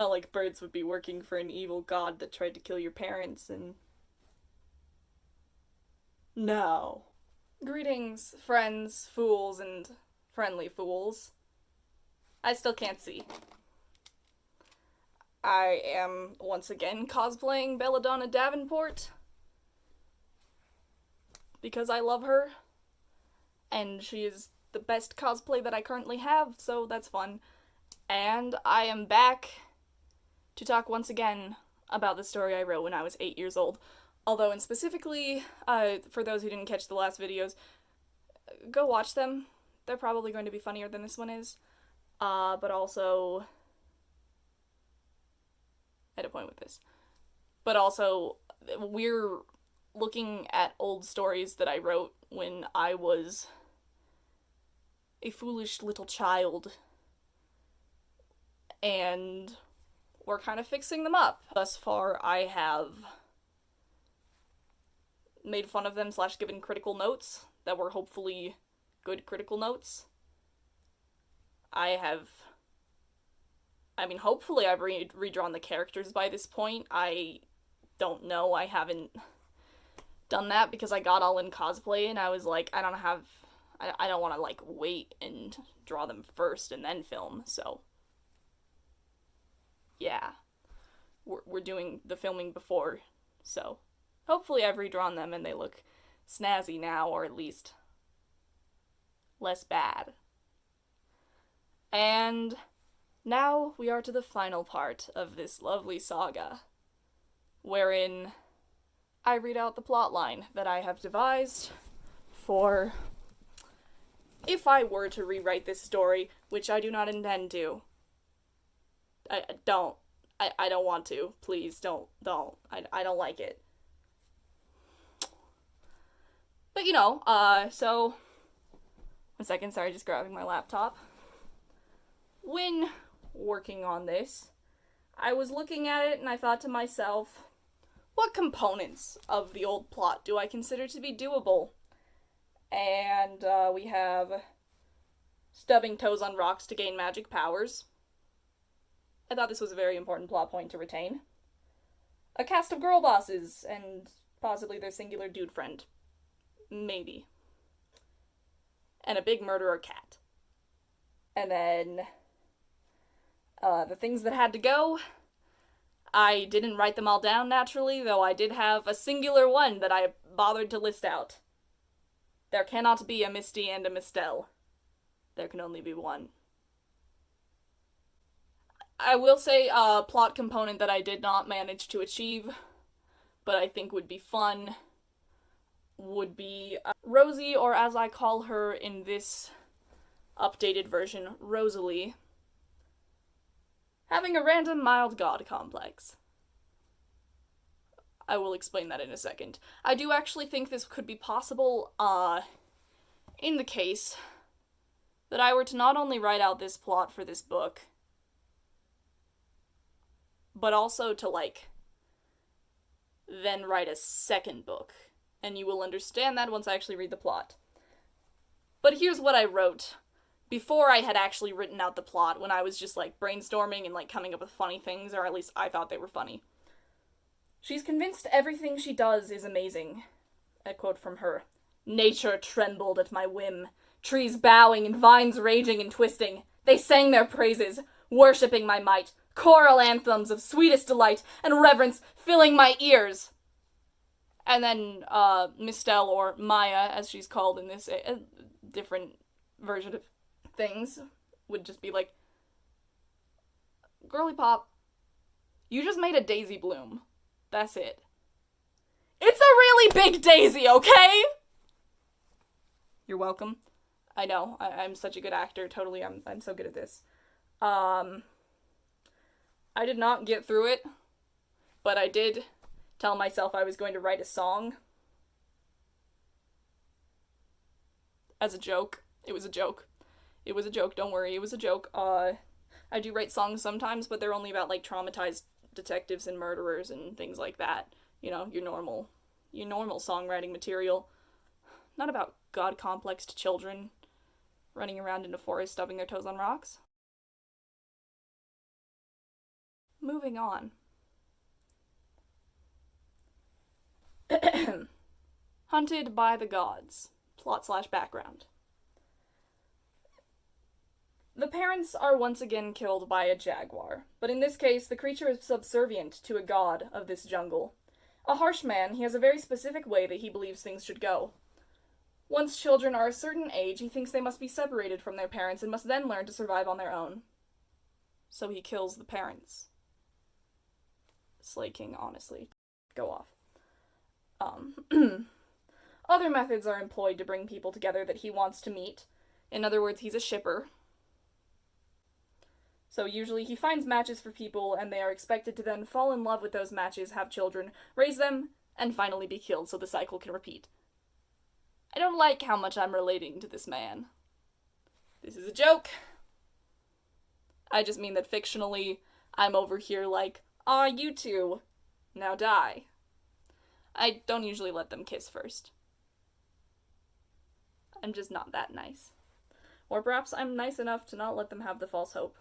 Not like birds would be working for an evil god that tried to kill your parents and. No. Greetings, friends, fools, and friendly fools. I still can't see. I am once again cosplaying Belladonna Davenport because I love her, and she is the best cosplay that I currently have, so that's fun. And I am back to talk once again about the story I wrote when I was 8 years old. Although, and specifically, for those who didn't catch the last videos, go watch them. They're probably going to be funnier than this one is. But also, I had a point with this. But also, we're looking at old stories that I wrote when I was a foolish little child. And we're kind of fixing them up. Thus far, I have made fun of them / given critical notes that were hopefully good critical notes. Hopefully I've redrawn the characters by this point. I don't know. I haven't done that because I got all in cosplay and I was like, I don't want to like wait and draw them first and then film. So yeah, we're doing the filming before. So hopefully I've redrawn them and they look snazzy now, or at least less bad. And now we are to the final part of this lovely saga, wherein I read out the plotline that I have devised for if I were to rewrite this story, which I do not intend to. I don't want to. Please don't. I don't like it. But so one second, sorry, just grabbing my laptop. When working on this, I was looking at it and I thought to myself, what components of the old plot do I consider to be doable? And we have stubbing toes on rocks to gain magic powers. I thought this was a very important plot point to retain. A cast of girl bosses and possibly their singular dude friend. Maybe. And a big murderer cat. And then the things that had to go, I didn't write them all down naturally, though I did have a singular one that I bothered to list out. There cannot be a Misty and a Mistel. There can only be one. I will say a plot component that I did not manage to achieve, but I think would be fun, would be Rosie, or as I call her in this updated version, Rosalie, having a random mild god complex. I will explain that in a second. I do actually think this could be possible, in the case that I were to not only write out this plot for this book, but also to, then write a second book. And you will understand that once I actually read the plot. But here's what I wrote before I had actually written out the plot, when I was just, brainstorming and, coming up with funny things, or at least I thought they were funny. She's convinced everything she does is amazing. A quote from her. Nature trembled at my whim. Trees bowing and vines raging and twisting. They sang their praises, worshipping my might. Choral anthems of sweetest delight and reverence filling my ears. And then, Mistel, or Maya, as she's called in this different version of things, would just be like, Girly Pop, you just made a daisy bloom. That's it. It's a really big daisy, okay? You're welcome. I know, I'm such a good actor, totally, I'm so good at this. I did not get through it, but I did tell myself I was going to write a song. As a joke. It was a joke. It was a joke, don't worry, it was a joke. I do write songs sometimes, but they're only about, traumatized detectives and murderers and things like that. You know, your normal songwriting material. Not about god-complexed children running around in a forest stubbing their toes on rocks. moving on. Hunted by the gods. Plot/background. The parents are once again killed by a jaguar, but in this case, the creature is subservient to a god of this jungle. A harsh man, he has a very specific way that he believes things should go. Once children are a certain age, he thinks they must be separated from their parents and must then learn to survive on their own. So he kills the parents. Slay King, honestly. Go off. Other methods are employed to bring people together that he wants to meet. In other words, he's a shipper. So usually he finds matches for people, and they are expected to then fall in love with those matches, have children, raise them, and finally be killed so the cycle can repeat. I don't like how much I'm relating to this man. This is a joke. I just mean that fictionally, I'm over here like, aw, you two, now die. I don't usually let them kiss first. I'm just not that nice. Or perhaps I'm nice enough to not let them have the false hope.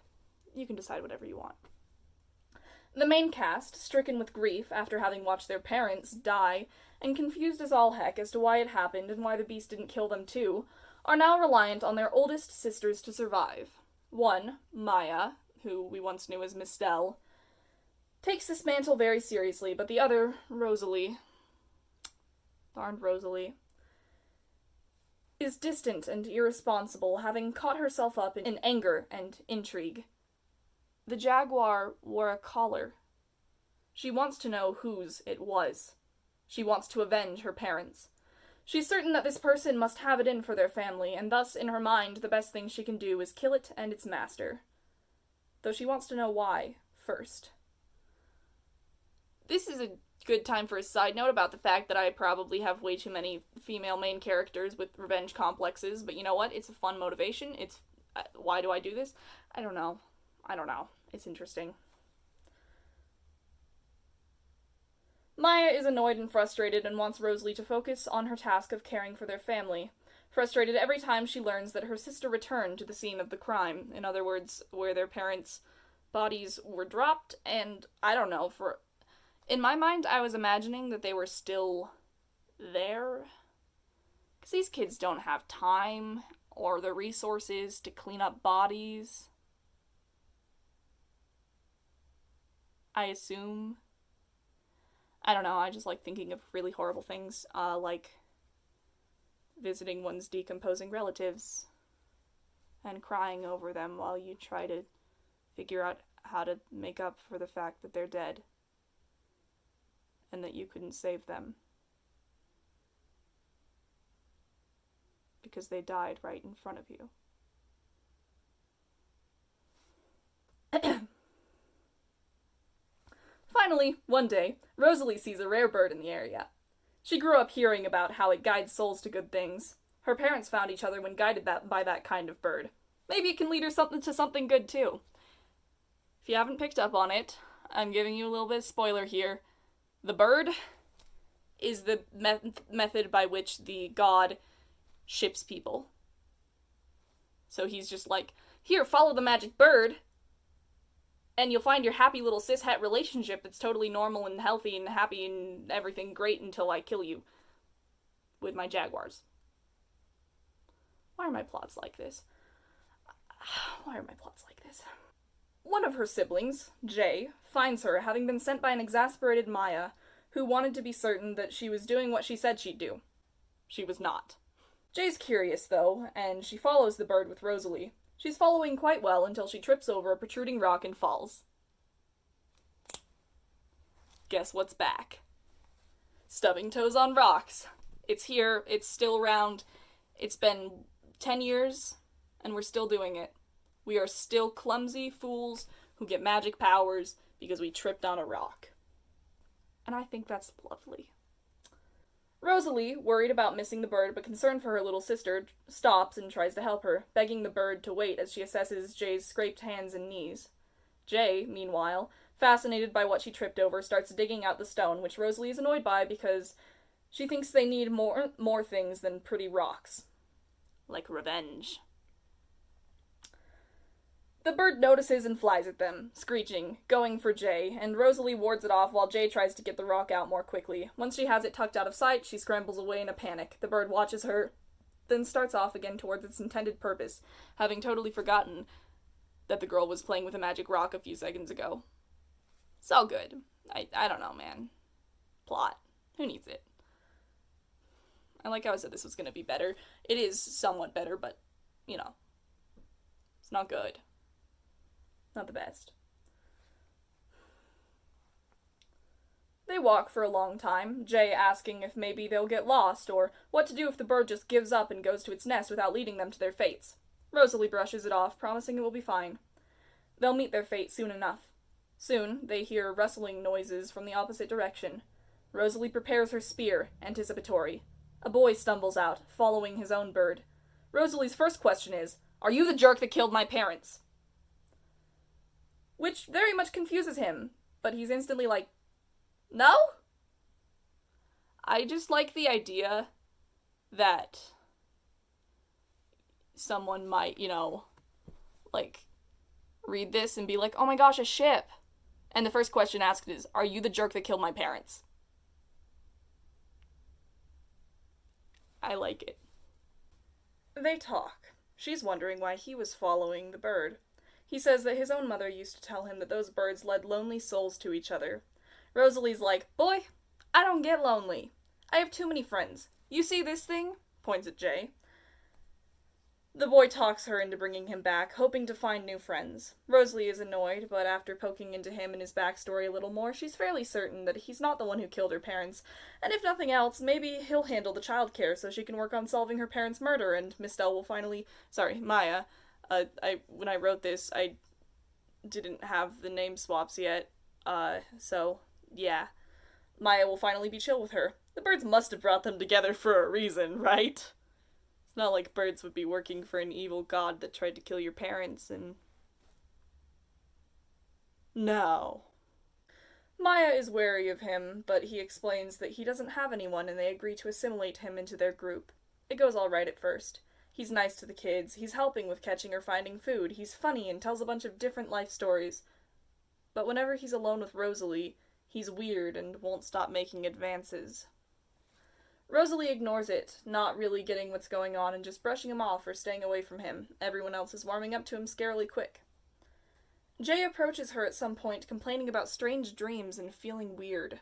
You can decide whatever you want. The main cast, stricken with grief after having watched their parents die, and confused as all heck as to why it happened and why the beast didn't kill them too, are now reliant on their oldest sisters to survive. One, Maya, who we once knew as Miss Dell, takes this mantle very seriously, but the other, Rosalie, darned Rosalie, is distant and irresponsible, having caught herself up in anger and intrigue. The jaguar wore a collar. She wants to know whose it was. She wants to avenge her parents. She's certain that this person must have it in for their family, and thus, in her mind, the best thing she can do is kill it and its master. Though she wants to know why, first. This is a good time for a side note about the fact that I probably have way too many female main characters with revenge complexes, but you know what? It's a fun motivation. Why do I do this? I don't know. It's interesting. Maya is annoyed and frustrated and wants Rosalie to focus on her task of caring for their family. Frustrated every time she learns that her sister returned to the scene of the crime. In other words, where their parents' bodies were dropped, and I don't know, in my mind, I was imagining that they were still there. Because these kids don't have time or the resources to clean up bodies. I assume. I don't know, I just like thinking of really horrible things, like visiting one's decomposing relatives and crying over them while you try to figure out how to make up for the fact that they're dead and that you couldn't save them because they died right in front of you. Finally, one day, Rosalie sees a rare bird in the area. She grew up hearing about how it guides souls to good things. Her parents found each other when guided by that kind of bird. Maybe it can lead her to something good too. If you haven't picked up on it, I'm giving you a little bit of spoiler here. The bird is the method by which the god ships people. So he's just like, here, follow the magic bird, and you'll find your happy little cis-het relationship that's totally normal and healthy and happy and everything great until I kill you with my jaguars. Why are my plots like this? One of her siblings, Jay, finds her, having been sent by an exasperated Maya, who wanted to be certain that she was doing what she said she'd do. She was not. Jay's curious, though, and she follows the bird with Rosalie. She's following quite well until she trips over a protruding rock and falls. Guess what's back? Stubbing toes on rocks. It's here, it's still around. It's been 10 years, and we're still doing it. We are still clumsy fools who get magic powers because we tripped on a rock. And I think that's lovely. Rosalie, worried about missing the bird but concerned for her little sister, stops and tries to help her, begging the bird to wait as she assesses Jay's scraped hands and knees. Jay, meanwhile, fascinated by what she tripped over, starts digging out the stone, which Rosalie is annoyed by because she thinks they need more things than pretty rocks. Like revenge. The bird notices and flies at them, screeching, going for Jay, and Rosalie wards it off while Jay tries to get the rock out more quickly. Once she has it tucked out of sight, she scrambles away in a panic. The bird watches her, then starts off again towards its intended purpose, having totally forgotten that the girl was playing with a magic rock a few seconds ago. It's all good. I don't know, man. Plot. Who needs it? I like how I said this was going to be better. It is somewhat better, but, it's not good. Not the best. They walk for a long time, Jay asking if maybe they'll get lost, or what to do if the bird just gives up and goes to its nest without leading them to their fates. Rosalie brushes it off, promising it will be fine. They'll meet their fate soon enough. Soon, they hear rustling noises from the opposite direction. Rosalie prepares her spear, anticipatory. A boy stumbles out, following his own bird. Rosalie's first question is, "Are you the jerk that killed my parents?" Which very much confuses him, but he's instantly like, no? I just like the idea that someone might, read this and be like, oh my gosh, a ship. And the first question asked is, are you the jerk that killed my parents? I like it. They talk. She's wondering why he was following the bird. He says that his own mother used to tell him that those birds led lonely souls to each other. Rosalie's like, boy, I don't get lonely. I have too many friends. You see this thing? Points at Jay. The boy talks her into bringing him back, hoping to find new friends. Rosalie is annoyed, but after poking into him and his backstory a little more, she's fairly certain that he's not the one who killed her parents, and if nothing else, maybe he'll handle the childcare so she can work on solving her parents' murder, and Maya, when I wrote this, I didn't have the name swaps yet, so, yeah. Maya will finally be chill with her. The birds must have brought them together for a reason, right? It's not like birds would be working for an evil god that tried to kill your parents and... No. Maya is wary of him, but he explains that he doesn't have anyone and they agree to assimilate him into their group. It goes all right at first. He's nice to the kids, he's helping with catching or finding food, he's funny and tells a bunch of different life stories. But whenever he's alone with Rosalie, he's weird and won't stop making advances. Rosalie ignores it, not really getting what's going on and just brushing him off or staying away from him. Everyone else is warming up to him scarily quick. Jay approaches her at some point, complaining about strange dreams and feeling weird.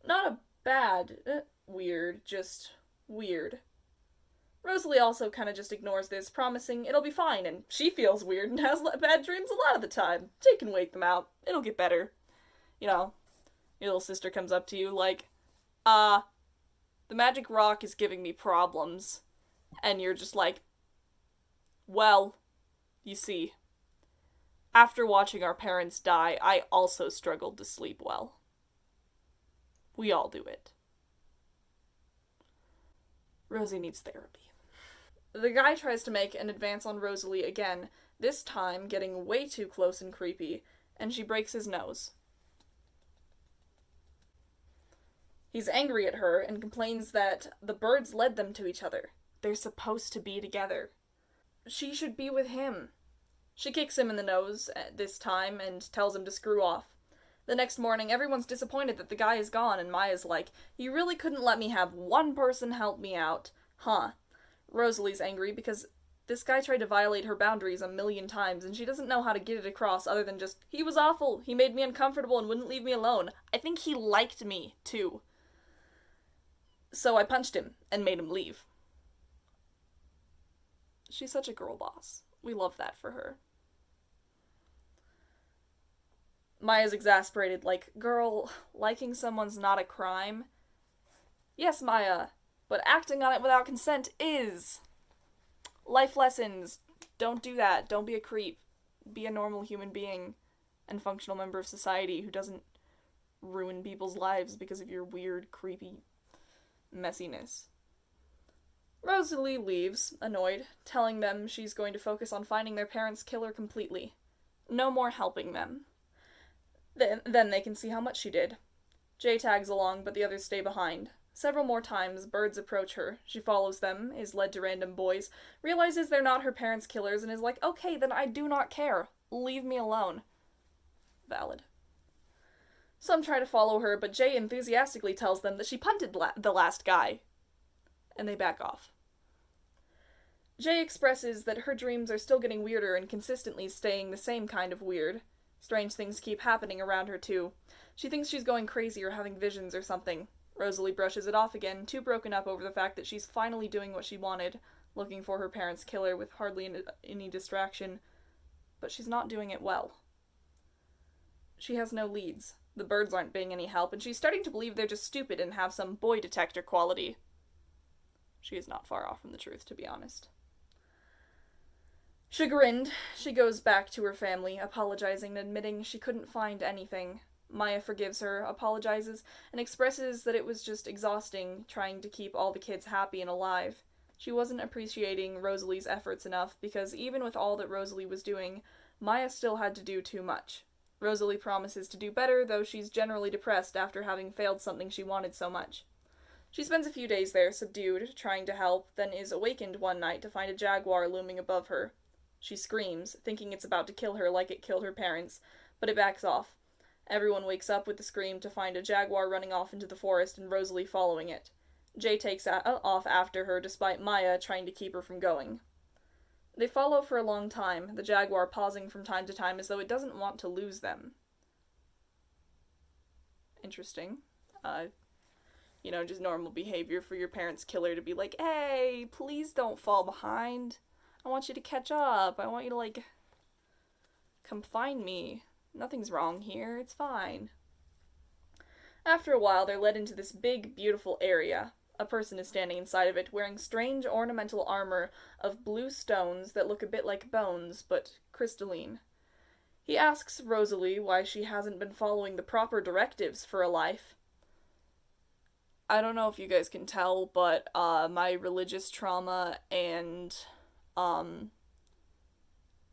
Not a bad weird, just weird. Rosalie also kind of just ignores this, promising it'll be fine, and she feels weird and has bad dreams a lot of the time. Jay can wait them out. It'll get better. Your little sister comes up to you like, the magic rock is giving me problems. And you're just like, well, you see, after watching our parents die, I also struggled to sleep well. We all do it. Rosie needs therapy. The guy tries to make an advance on Rosalie again, this time getting way too close and creepy, and she breaks his nose. He's angry at her and complains that the birds led them to each other. They're supposed to be together. She should be with him. She kicks him in the nose this time and tells him to screw off. The next morning, everyone's disappointed that the guy is gone, and Maya's like, you really couldn't let me have one person help me out, huh? Rosalie's angry because this guy tried to violate her boundaries a million times, and she doesn't know how to get it across other than just, he was awful, he made me uncomfortable and wouldn't leave me alone. I think he liked me, too. So I punched him and made him leave. She's such a girl boss. We love that for her. Maya's exasperated, like, girl, liking someone's not a crime. Yes, Maya, but acting on it without consent is. Life lessons. Don't do that. Don't be a creep. Be a normal human being and functional member of society who doesn't ruin people's lives because of your weird, creepy messiness. Rosalie leaves, annoyed, telling them she's going to focus on finding their parents' killer completely. No more helping them. Then they can see how much she did. Jay tags along, but the others stay behind. Several more times, birds approach her. She follows them, is led to random boys, realizes they're not her parents' killers, and is like, okay, then I do not care. Leave me alone. Valid. Some try to follow her, but Jay enthusiastically tells them that she punted the last guy, and they back off. Jay expresses that her dreams are still getting weirder and consistently staying the same kind of weird. Strange things keep happening around her, too. She thinks she's going crazy or having visions or something. Rosalie brushes it off again, too broken up over the fact that she's finally doing what she wanted, looking for her parents' killer with hardly any distraction, but she's not doing it well. She has no leads. The birds aren't being any help, and she's starting to believe they're just stupid and have some boy detector quality. She is not far off from the truth, to be honest. Chagrined, she goes back to her family, apologizing and admitting she couldn't find anything. Maya forgives her, apologizes, and expresses that it was just exhausting trying to keep all the kids happy and alive. She wasn't appreciating Rosalie's efforts enough, because even with all that Rosalie was doing, Maya still had to do too much. Rosalie promises to do better, though she's generally depressed after having failed something she wanted so much. She spends a few days there, subdued, trying to help, then is awakened one night to find a jaguar looming above her. She screams, thinking it's about to kill her like it killed her parents, but it backs off. Everyone wakes up with the scream to find a jaguar running off into the forest and Rosalie following it. Jay takes off after her despite Maya trying to keep her from going. They follow for a long time, the jaguar pausing from time to time as though it doesn't want to lose them. Interesting. Just normal behavior for your parents' killer to be like, hey, please don't fall behind. I want you to catch up. I want you to, come find me. Nothing's wrong here. It's fine. After a while, they're led into this big, beautiful area. A person is standing inside of it, wearing strange ornamental armor of blue stones that look a bit like bones, but crystalline. He asks Rosalie why she hasn't been following the proper directives for a life. I don't know if you guys can tell, but my religious trauma and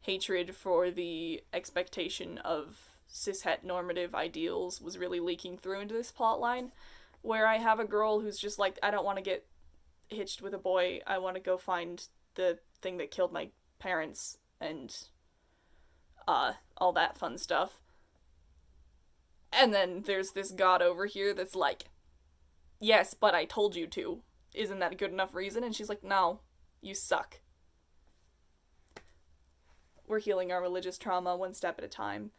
hatred for the expectation of cishet normative ideals was really leaking through into this plotline, where I have a girl who's just like, I don't want to get hitched with a boy, I want to go find the thing that killed my parents, and all that fun stuff. And then there's this god over here that's like, yes, but I told you to. Isn't that a good enough reason? And she's like, no, you suck. We're healing our religious trauma one step at a time,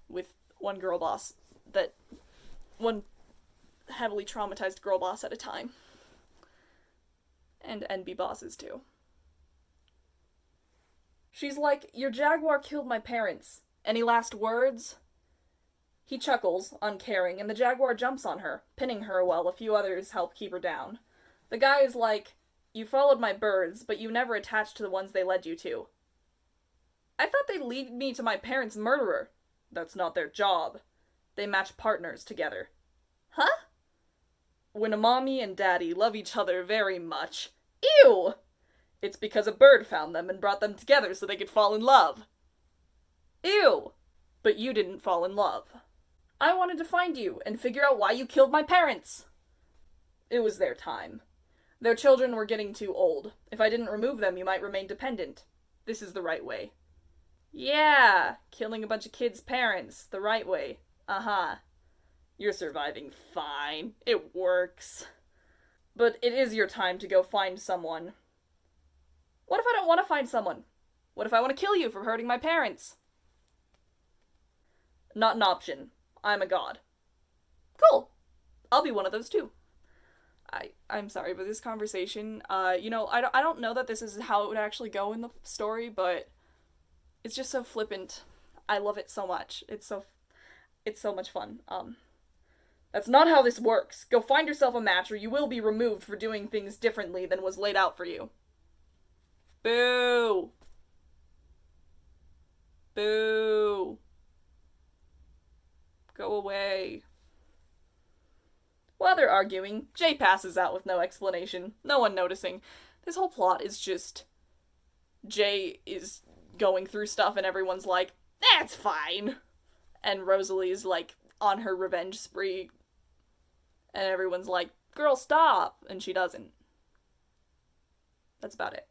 with one heavily traumatized girl boss at a time. And NB bosses too. She's like, your jaguar killed my parents. Any last words? He chuckles, uncaring, and the jaguar jumps on her, pinning her while a few others help keep her down. The guy is like, you followed my birds, but you never attached to the ones they led you to. I thought they'd lead me to my parents' murderer. That's not their job. They match partners together. Huh? When a mommy and daddy love each other very much. Ew! It's because a bird found them and brought them together so they could fall in love. Ew! But you didn't fall in love. I wanted to find you and figure out why you killed my parents. It was their time. Their children were getting too old. If I didn't remove them, you might remain dependent. This is the right way. Yeah, killing a bunch of kids' parents, the right way. Uh-huh. You're surviving fine. It works. But it is your time to go find someone. What if I don't want to find someone? What if I want to kill you for hurting my parents? Not an option. I'm a god. Cool. I'll be one of those too. I'm sorry, but this conversation, I don't know that this is how it would actually go in the story, but it's just so flippant. I love it so much. It's so much fun. That's not how this works. Go find yourself a match or you will be removed for doing things differently than was laid out for you. Boo! Boo! Go away. While they're arguing, Jay passes out with no explanation, no one noticing. This whole plot is just Jay is going through stuff and everyone's like, that's fine. And Rosalie's like on her revenge spree. And everyone's like, girl, stop! And she doesn't. That's about it.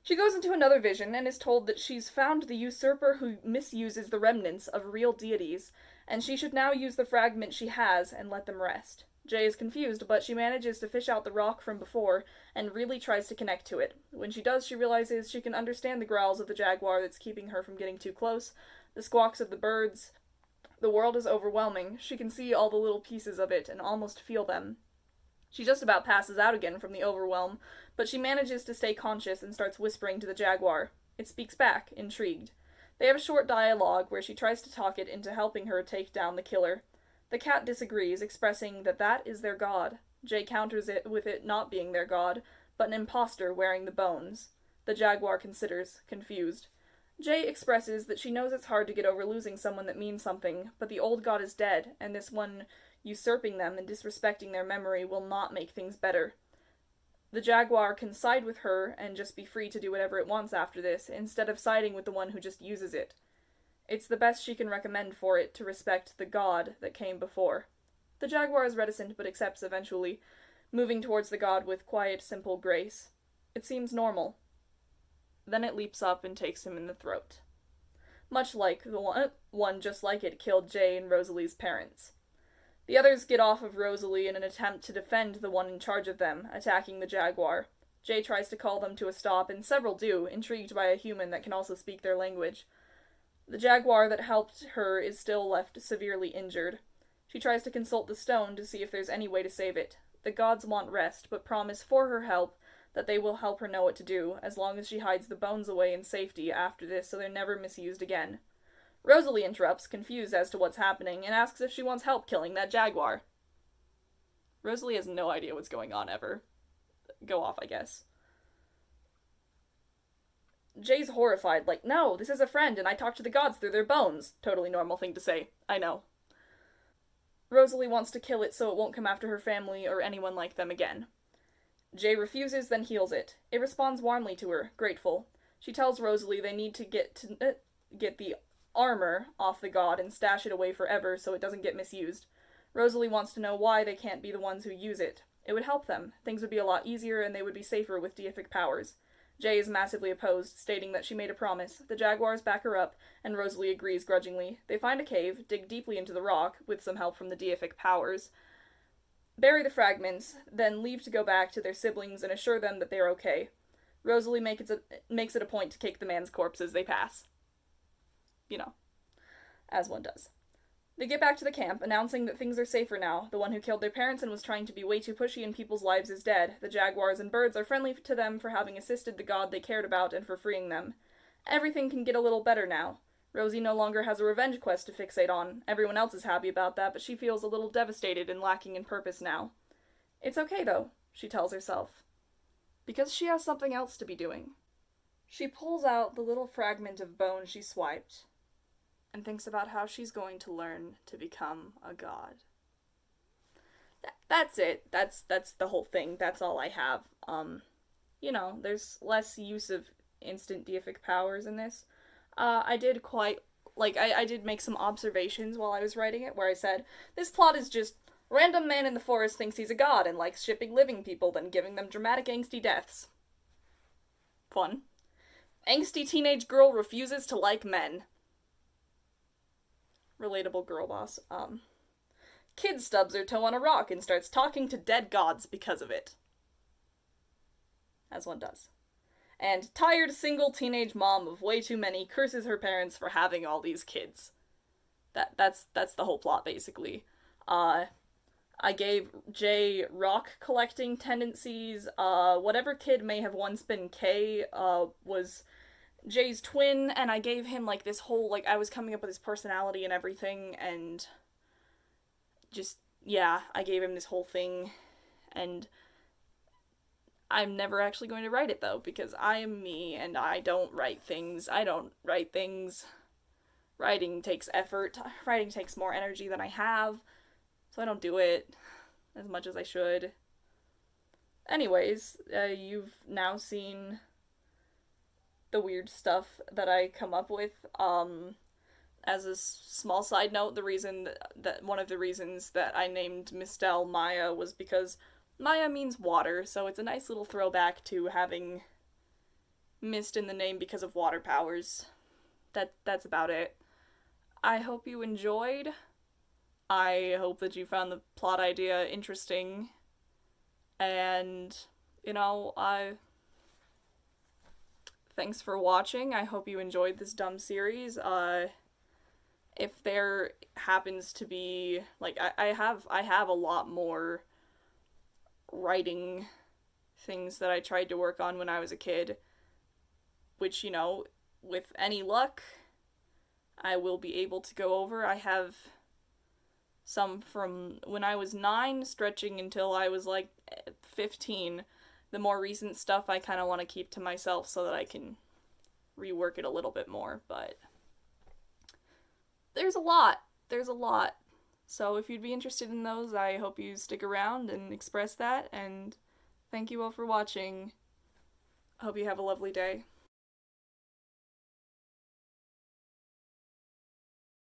She goes into another vision and is told that she's found the usurper who misuses the remnants of real deities, and she should now use the fragment she has and let them rest. Jay is confused, but she manages to fish out the rock from before and really tries to connect to it. When she does, she realizes she can understand the growls of the jaguar that's keeping her from getting too close, the squawks of the birds. The world is overwhelming. She can see all the little pieces of it and almost feel them. She just about passes out again from the overwhelm, but she manages to stay conscious and starts whispering to the jaguar. It speaks back, intrigued. They have a short dialogue where she tries to talk it into helping her take down the killer. The cat disagrees, expressing that that is their god. Jay counters it with it not being their god, but an imposter wearing the bones. The jaguar considers, confused. Jay expresses that she knows it's hard to get over losing someone that means something, but the old god is dead, and this one usurping them and disrespecting their memory will not make things better. The jaguar can side with her and just be free to do whatever it wants after this, instead of siding with the one who just uses it. It's the best she can recommend for it to respect the god that came before. The jaguar is reticent but accepts eventually, moving towards the god with quiet, simple grace. It seems normal. Then it leaps up and takes him in the throat. Much like the one just like it killed Jay and Rosalie's parents. The others get off of Rosalie in an attempt to defend the one in charge of them, attacking the jaguar. Jay tries to call them to a stop, and several do, intrigued by a human that can also speak their language. The jaguar that helped her is still left severely injured. She tries to consult the stone to see if there's any way to save it. The gods want rest, but promise for her help that they will help her know what to do, as long as she hides the bones away in safety after this so they're never misused again. Rosalie interrupts, confused as to what's happening, and asks if she wants help killing that jaguar. Rosalie has no idea what's going on ever. Go off, I guess. Jay's horrified, like, no, this is a friend, and I talk to the gods through their bones. Totally normal thing to say. I know. Rosalie wants to kill it so it won't come after her family or anyone like them again. Jay refuses, then heals it. It responds warmly to her, grateful. She tells Rosalie they need to get the armor off the god and stash it away forever so it doesn't get misused. Rosalie wants to know why they can't be the ones who use it. It would help them. Things would be a lot easier and they would be safer with deific powers. Jay is massively opposed, stating that she made a promise. The jaguars back her up, and Rosalie agrees grudgingly. They find a cave, dig deeply into the rock, with some help from the deific powers, bury the fragments, then leave to go back to their siblings and assure them that they are okay. Rosalie makes it a point to kick the man's corpse as they pass. You know, as one does. They get back to the camp, announcing that things are safer now. The one who killed their parents and was trying to be way too pushy in people's lives is dead. The jaguars and birds are friendly to them for having assisted the god they cared about and for freeing them. Everything can get a little better now. Rosie no longer has a revenge quest to fixate on. Everyone else is happy about that, but she feels a little devastated and lacking in purpose now. It's okay, though, she tells herself, because she has something else to be doing. She pulls out the little fragment of bone she swiped and thinks about how she's going to learn to become a god. That's it. That's the whole thing. That's all I have. There's less use of instant deific powers in this. I did make some observations while I was writing it, where I said, this plot is just random man in the forest thinks he's a god and likes shipping living people, then giving them dramatic angsty deaths. Fun. Angsty teenage girl refuses to like men. Relatable girl boss. Kid stubs her toe on a rock and starts talking to dead gods because of it. As one does. And tired single teenage mom of way too many curses her parents for having all these kids. That's the whole plot, basically. I gave Jay rock collecting tendencies. Whatever kid may have once been Kay, was Jay's twin, and I gave him, this whole, I was coming up with his personality and everything, and just, yeah, I gave him this whole thing, and I'm never actually going to write it, though, because I am me, and I don't write things. Writing takes effort. Writing takes more energy than I have, so I don't do it as much as I should. Anyways, you've now seen the weird stuff that I come up with, and as a small side note, the reason that one of the reasons that I named Mistel Maya was because Maya means water, so it's a nice little throwback to having mist in the name because of water powers. That's about it. I hope you enjoyed. I hope that you found the plot idea interesting. And, I thanks for watching. I hope you enjoyed this dumb series. If there happens to be I have a lot more writing things that I tried to work on when I was a kid, which, with any luck, I will be able to go over. I have some from when I was 9, stretching until I was 15. The more recent stuff I kind of want to keep to myself so that I can rework it a little bit more, but there's a lot. There's a lot. So if you'd be interested in those, I hope you stick around and express that, and thank you all for watching. I hope you have a lovely day.